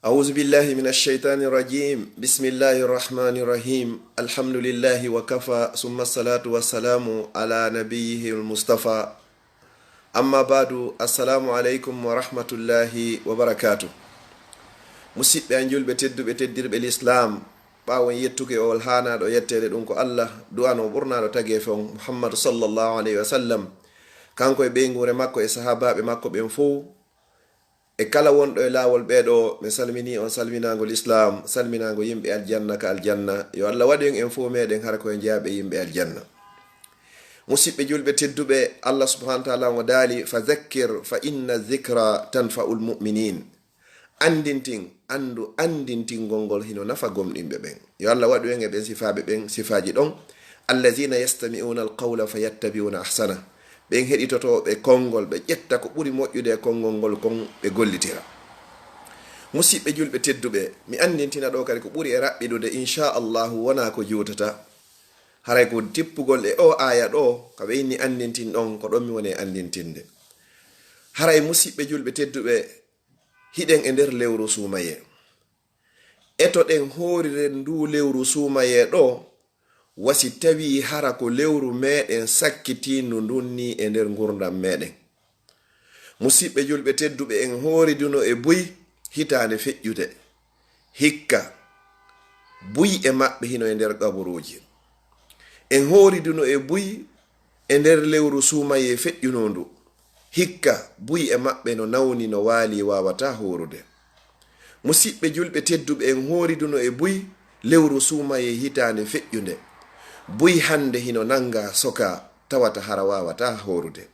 أعوذ بالله من الشيطان الرجيم بسم الله الرحمن الرحيم الحمد لله وكفى ثم الصلاة والسلام على نبيه المصطفى أما بعد السلام عليكم ورحمة الله وبركاته musidɓe an julɓe tedduɓe teddirɓe l'islam ɓawon yettuke o hana ɗo yettede ɗum ko allah du'ano ɓurnaɗo tagi fon muhammadu sallllahu alayhi wa sallam kanko e ɓeygure makko e sahabaɓe makko ɓen fo e kala wonɗo e lawol ɓeɗo mi salmini on salminagol islam salminago yimɓe aljanna ka aljanna yo allah waɗi en fo meɗen har koye jeyaɓe yimɓe aljanna. musidɓe julɓe tedduɓe, allah subhanahu wa ta'ala o daali fa zakkir fa inna dhikra tanfa'ul mu'minin. andintingol ngol hino nafa gomɗinɓe ɓen. yo allah waɗu en e ɓen sifaɓe ɓen sifaji ɗon allazina yastami'una alqawla fayattabi'una ahsana. ɓen heɗitotoɓe konngol, ɓe ƴetta ko ɓuri moƴƴude e konngol ngol kon ɓe gollitira. musidɓe julɓe tedduɓe, mi andintina ɗo kadi ko ɓuri e raɓɓiɗude inchallahu wona ko jutata haray ko tippugol e o aya ɗo ko ɓe inni andintin ɗon ko ɗon mi woni e andintinde. haray musidɓe julɓe tedduɓe, hiɗen e nder lewru sumaye, eto ɗen horiren ndu lewru sumaye ɗo wasi tawi hara ko lewru meɗen sakkitinu ndunni e nder gurdam meɗen. musidɓe julɓe tedduɓe, en horiduno e buy hitande feƴƴude, hikka buy e maɓɓe hino e nder gaburuji. en horiduno e buy e nder lewru sumaye feƴƴunondu, hikka buy e maɓɓe no nawni no waali wawata horude. musidɓe julɓe tedduɓe, en horiduno e buy lewru sumaye hitande feƴƴude, buy hande hino nanga soka tawata hara wawata horude.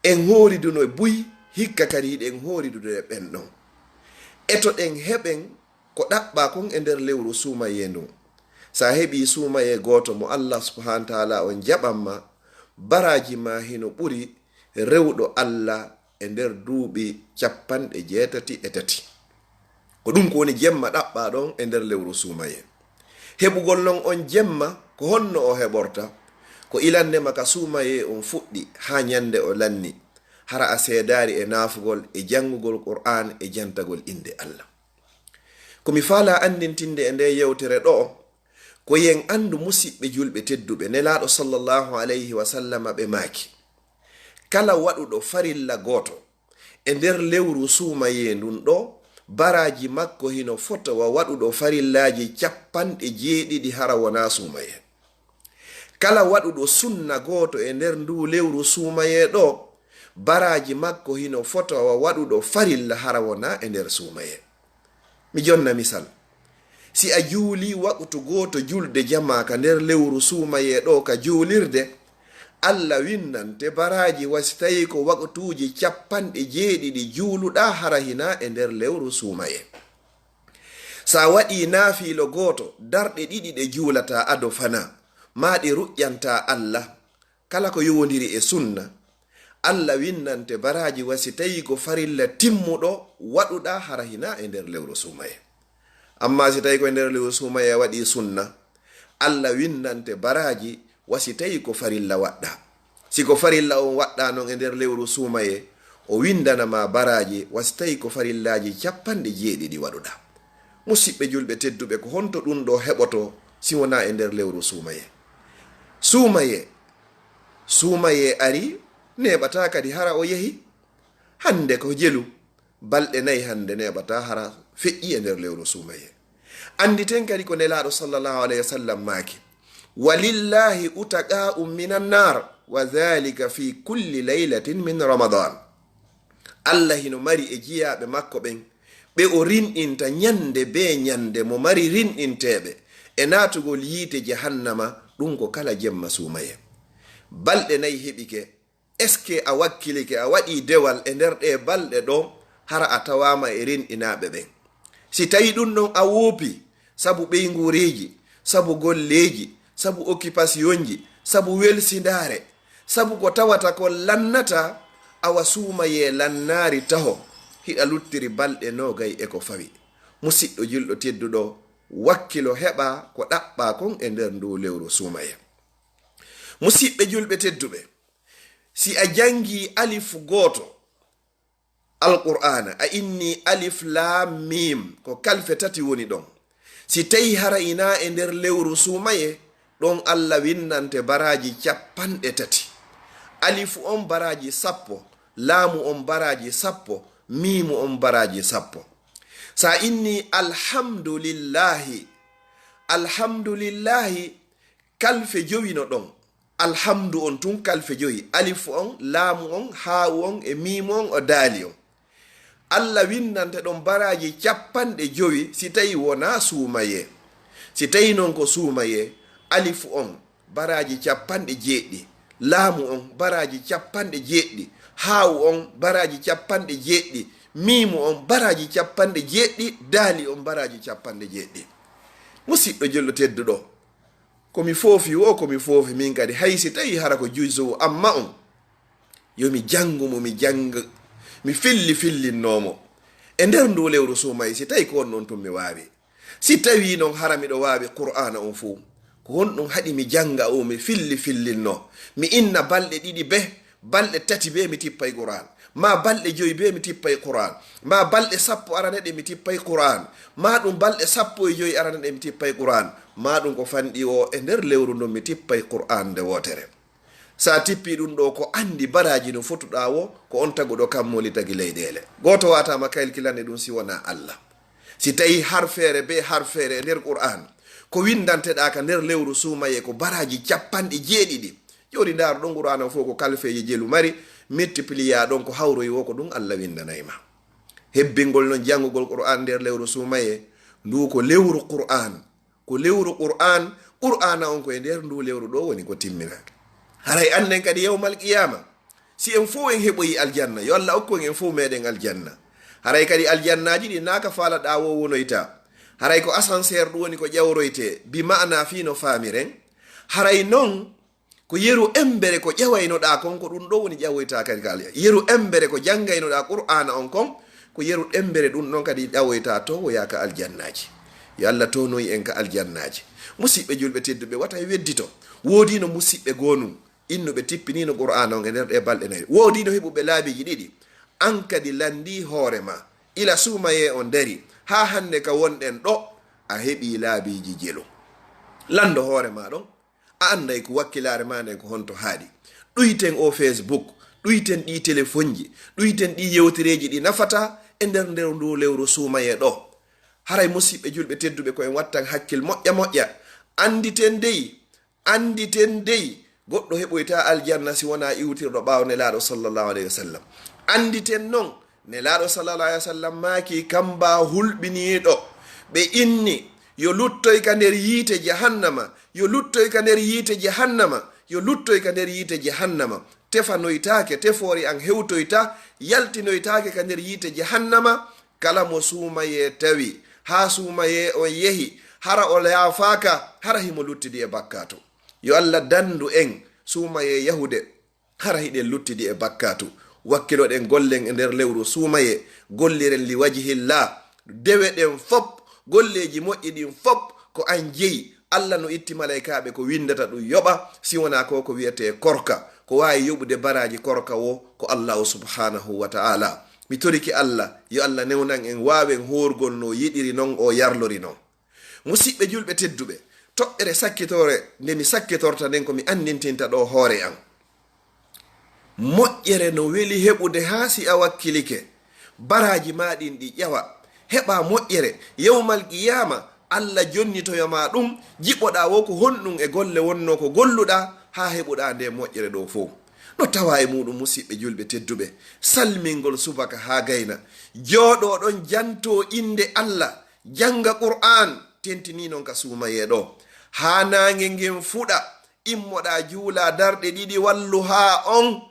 en horiduno e buy hikka kadi hiɗen horidude e ɓen ɗon, eto ɗen heɓen ko ɗaɓɓa kon e nder lewru sumaye ndu. sa heɓi sumaye goto mo allah subhanahu wa ta'ala on jaɓanma, baraji ma hino ɓuri rewɗo allah e nder duuɓi 83. ko ɗum ko woni jemma ɗaɓɓa ɗon e nder lewru sumaye. heɓugol non on jemma ko honno o heɓorta, ko ilande maka sumaye on fuɗɗi ha nyande o lanni, hara a seedari e nafugol e jangugol qur'an e jantagol inde allah. komi faala andintinde e nde yewtere ɗo ko yen andu musidɓe julɓe tedduɓe, nelaɗo sallallahu alayhi wa sallama ɓe maaki kala waɗuɗo farilla goto e nder lewru sumaye ndun ɗo, baraji makko hino fotowa waɗuɗo farillaji 70 hara wona sumaye. kala waɗuɗo sunna goto e nder ndu lewru sumaye ɗo, baraji makko hino fotowa waɗuɗo farilla hara wona e nder sumaye. mi jonna misal, si a juuli waɓutu goto julde jamaka nder lewru sumaye ɗo ka juulirde, allah winnante baraji wasi tawi ko waktuji 70 juuluɗa hara hina e nder lewru sumaye. sa waɗi naafilo goto darɗe 2 ɗe juulata ado fana, ma ɗi ruƴƴanta allah kala ko yowodiri e sunna, allah winnante baraji wasi tawi ko farilla timmuɗo waɗuɗa hara hina e nder lewru sumaye. amma si tawi ko e nder lewru sumaye waɗi sunna, allah winnante baraji wasi tawi ko farilla waɗɗa. si ko farilla on waɗɗa non e nder lewru sumaye, o windanama baraji wasi tawi ko farillaji 70 waɗuɗa. musidɓe julɓe tedduɓe, ko honto ɗum ɗo heɓoto si wona e nder lewru sumaye. sumaye ari neɓata kadi hara o yehi, hande ko jelu balɗe 4 hande neɓata hara feƴƴi e nder lewru sumaye. anditen kadi ko nelaɗo sallallahu alayhi wa sallam maaki, walillahi utaqa'u minan nar wa dhalika fi kulli laylatin min ramadan. allah hino mari e jiyaɓe makko ɓen, ɓe o rinɗinta nyande be nyande mo mari rinɗinteɓe e natugol yiite jahannama, ɗum ko kala jemma sumaye. balɗe 4 heɓike, est ce que a wakkilike a waɗi dewal e nder ɗe balɗe ɗo hara a tawama e rinɗinaɓe ɓen? si tawi ɗum ɗon a woopi sabu ɓeygureji, sabu golleji, sabu occupation ji, sabu welsidare, sabu ko tawata ko lannata, awa sumaye lannari taho hiɗa luttiri balɗe 20 e ko fawi. musidɗo julɗo tedduɗo, wakkilo heɓa ko ɗaɓɓa kon e nder ndu lewru sumaye. musidɓe julɓe tedduɓe, si a jangi alifu goto alqur'ana a inni alif lam mim ko kalfe tati woni ɗon. si tawi hara ina e nder lewru sumaye ɗon Allah winnante baraji 30. alifu on baraji 10, laamu on baraji 10, mimu on baraji 10. sa inni alhamdulillahi kalfe jowi no ɗon. alhamdu on tun kalfe joyi, alifu on, laamu on, haawu on e mimu on o daali on. Allah winnante ɗon baraji 50 si tawi wona suumaye. si tawi noon ko suumaye, alifu on baraji 70, laamu on baraji 70, haawu on baraji 70, mimu on baraji 70, daali on baraji 70. musidɗo jollo tedduɗo, komi foofi komi foofi min kadi haysi tawi hara ko juisowo amma on yomi jangumo mi fillinnomo e nder ndu lewru sumaye. si tawi ko on noon tun mi waawi, si tawi noon hara miɗo waawi qur'ana on fuu, ko honɗum haɗi mi janga mi fillinno, mi inna balɗe 2 be balɗe 3 be mi tippay qur'an, ma balɗe 5 be mi tippay qur'an, ma balɗe 10 araneɗe mi tippay qur'an, ma ɗum balɗe 15 araneɗe mi tippay qur'an, ma ɗum ko fanɗi o e nder lewru ndon mi tippay qur'an nde wotere. sa tippi ɗum ɗo ko andi baraji no fotuɗa wo ko on taguɗo kammoli tagi leyɗele. goto watama kalkilande ɗum si wona Allah. si tawi harfere be harfere e nder qur'an ko windanteɗa ka nder lewru sumaye ko baraji 70. joni ndaro ɗon qur'ana fof ko kalfeji jelu mari multiplier ɗon ko hawroyi wo ko ɗum Allah windanayma. hebbingol no jangugol qur'an nder lewru sumaye ndu ko lewru qur'an, qur'ana on ko e nder ndu lewru ɗo woni ko timminaka. haray annen kadi yawmal qiyama si en fof en heɓoyi aljanna, yo Allah okko en fof meɗen aljanna. haray kadi aljannaji ɗi naka faalaɗa wo wonoyta, haray ko ascenseur ɗum woni ko ƴawroyte bi ma'ana fino famiren. haray noon ko yeru embere ko ƴawaynoɗa kon ko ɗum ɗo woni ƴawoyta kadi kal yeru embere ko janngaynoɗa qur'ana on kon ko yeru embere ɗum ɗon kadi ƴawoyta to o yaka aljannaji. yo Allah tonoyi en ka aljannaji. musidɓe julɓe tedduɓe wata weddito, woodi no musidɓe gonum innuɓe tippinino qur'ana on e nder ɗe balɗe 4, woodi no heɓuɓe laabiji 2, an kadi landi hoorema ila sumaye on dari ha hande ka wonɗen ɗo a heɓi laabiji jelo. lando hoorema ɗon a anday ko wakkilare ma nden ko honto haaɗi. ɗuyten o Facebook, ɗuyten ɗi téléphone ji, ɗuyten ɗi yewtereji ɗi nafata e nder ndu lewru sumaye ɗo. haray musidɓe julɓe tedduɓe koyen wattan hakkil moƴƴa anditen dey goɗɗo heɓoyta aljanna si wona iwtirɗo ɓaawo nelaɗo sallllahu alayhi wa sallam. anditen noon nelaɗo sallllahu alayhi wa sallam maaki kamba hulɓiniɗo ɓe inni yo luttoy ka nder yiite jahannama, yo luttoy ka nder yiite jahannama, yo luttoy ka nder yiite jahannama. tefanoytaake, tefoori an hewtoyta, yaltinoytaake ka nder yiite jahannama. kala mo suumaye tawi ha suumaye on yehi hara o yaafaka hara himo luttidi e bakkato. yo Allah dandu en suumaye yahude hara hiɗen luttidi e bakkatu. wakkiloɗen gollen e nder lewru suumaye, golliren li wajihillah, dewe ɗen fop golleji moƴƴi ɗin fop ko an jeyi. Allah no itti malaikaɓe ko windata ɗum yoɓa, si wona ko wiyete korka, ko wawi yoɓude baraji korka wo ko Allahu subhanahu wa ta'ala. mi toriki Allah, yo Allah newnan en wawen horgol no yiɗiri non o yarlori non. musidɓe julɓe tedduɓe, toɓɓere sakkitore nde mi sakkitorta nden ko mi andintinta ɗo hoore an. moƴƴere no weli heɓude ha si a wakkilike baraji maɗin ɗi ƴawa, heɓa moƴƴere yawmal qiyama Allah jonnitoyoma ɗum, jiɓoɗa wo ko honɗum e golle wonno ko golluɗa ha heɓuɗa nde moƴƴere ɗo fof. no tawa e muɗum musidɓe julɓe tedduɓe, salmingol subaka ha gayna, jooɗoɗon janto inde Allah, janga qur'an, tentini non ka sumaye ɗo ha nange ngen fuɗa, immoɗa juula darɗe 2 wallu ha on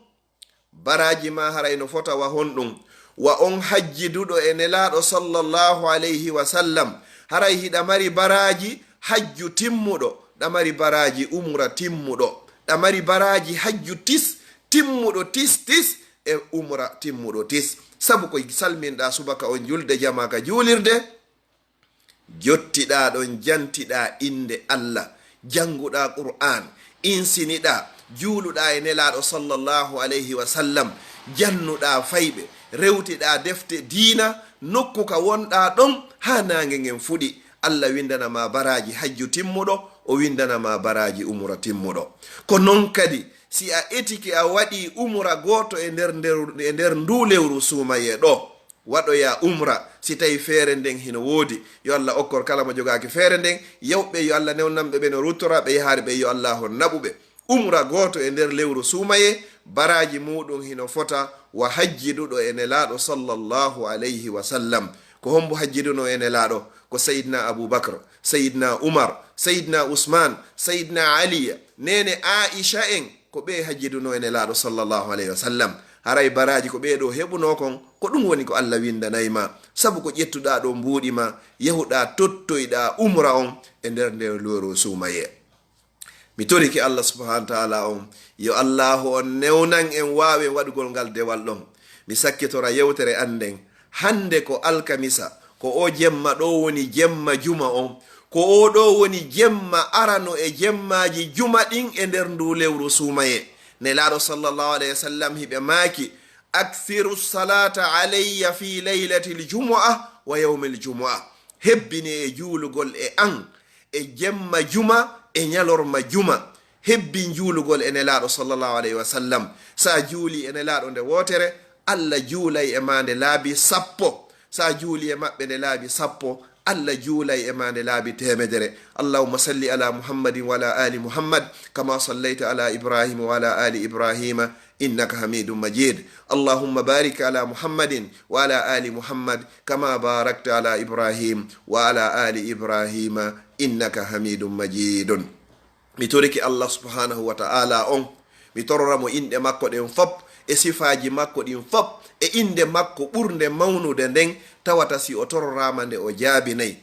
baraji ma haray no fota wa honɗum, wa on hajjiduɗo e nelaɗo sallallahu alayhi wa sallam haray hiɗa mari baraji hajju timmuɗo, ɗa mari baraji umra timmuɗo, ɗa mari baraji hajju timmuɗo tis e umra timmuɗo tis. sabu ko salminɗa subaka on julde jamaka julirde, jottiɗa ɗon jantiɗa inde Allah, janguɗa qur'an, insiniɗa, juuluɗa e nelaɗo sallallahu alayhi wa sallam, jannuɗa fayɓe, rewtiɗa defte diina nokku ka wonɗa ɗon ha nange ngen fuɗi. Allah windanama baraji hajju timmuɗo, o windanama baraji umra timmuɗo. ko non kadi si a etiki a waɗi umra goto e nder ndu lewru sumaye ɗo, waɗoya umra si tawi feere nden hino woodi, yo Allah okkor kala mo jogaki feere nden yewɓe yo Allah newnanɓe ɓe no ruttora ɓe yahaari ɓe yo Allah hon naɓuɓe. umra goto e nder lewru sumaye baraji muɗum hino fota wa hajjiduɗo e nelaɗo sallallahu alayhi wa sallam. ko hombo hajjiduno e nelaɗo ko sayidna aboubacre, sayidna oumar, sayidna ousmane, sayidna aliya, nene aicha en, ko ɓe hajjiduno e nelaɗo sallallahu alayhi wa sallam. haray baraji ko ɓeɗo heɓuno kon ko ɗum woni ko Allah windanayma, sabu ko ƴettuɗa ɗo mbuɗima yahuɗa tottoyɗa umra on e nder lewru sumaye. mi toriki Allah subhanahu wa ta'ala on yo Allah on newnan en wawen waɗugol ngal dewal ɗon. mi sakkitora yewtere anden hande ko alkamisa, ko o jemma ɗo woni jemma juma on, ko o ɗo woni jemma arano e jemmaji juma ɗin e nder ndu lewru sumaye. nelaɗo sallallahu alayhi wa sallam hiɓe maaki akthiru salata alayya fi laylati ljumu'a wa yawmi ljumu'a, hebbini e juulugol e an e jemma juma e ñalorma juma. hebbi juulugol e nelaɗo sallallahu alayhi wa sallam. sa juuli e nelaɗo nde wotere, Allah juulay e ma nde laabi 10. sa juuli e maɓɓe nde laabi 10, Allah juulay e ma nde laabi 100. allahumma salli ala muhammadin wa ala ali muhammad kama sallayta ala ibrahima wa ala ali ibrahima innaka hamidum majid. allahumma barik ala muhammadin wa ala ali muhammad kama barakta ala ibrahim wa ala ali ibrahima innaka hamidum majidun. mi toriki Allah subhanahu wa ta'ala on, mi tororamo inde makko ɗen fop e sifaji makko ɗin fop e inde makko ɓurde mawnude nden tawata si o tororama nde o jaabinayi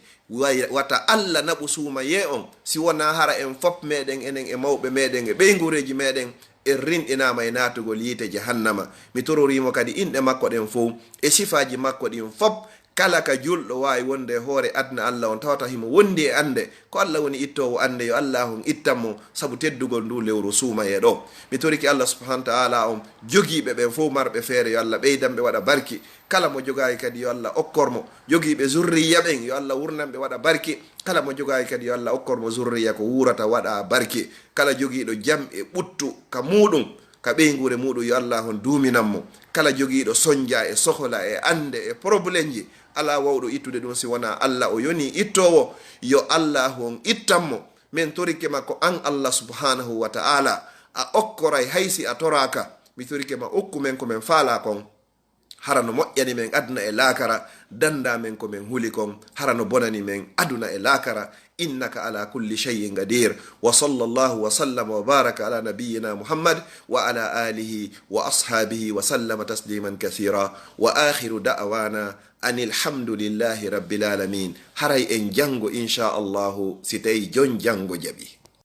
wata Allah naɓu sumaye on si wona hara en fop meɗen enen e mawɓe meɗen e ɓeygureji meɗen en rinɗinama e natugol yiite jahannama. mi tororimo kadi inɗe makko ɗen fof e sifaji makko ɗin fop. kala ka julɗo wawi wonde hoore adna Allah on tawata himo wondi e ande ko Allah woni ittowo ande yo Allah on ittanmo sabu teddugol ndu lewru sumaye ɗo. mi toriki Allah subhanahu wa ta'ala on jogiiɓe ɓen fof marɓe feere yo Allah ɓeydanɓe waɗa barki. kala mo jogayi kadi yo Allah okkormo. jogiiɓe zurriya ɓen yo Allah wurnanɓe waɗa barki. kala mo jogayi kadi yo Allah okkormo zurriya ko wurata waɗa barki. kala jogiiɗo jam e ɓuttu ka muɗum ka ɓeygure muɗum yo Allah on duminanmo. kala jogiiɗo soñdia e sohla e ande e probléme ji ala wawɗo ittude ɗum si wona Allah o yoni ittowo, yo Allah on ittanmo. min torike ma ko an Allah subhanahu wa ta'ala a okkoray haysi a toraka. mi torike ma okku men ko men faala kon, harano moƴƴani men aduna e laakara, danda men ko men huli kon harano bonani men aduna e laakara. innaka ala kulli shay'in qadir. wa sallallahu wa sallama wa baraka ala nabiyyina muhammad wa ala alihi wa ashabihi wa sallama tasliman kathira. wa akhiru da'wana anil hamdulillahi rabbil alamin. haray en jango insha Allah si tawi jon jango jabi.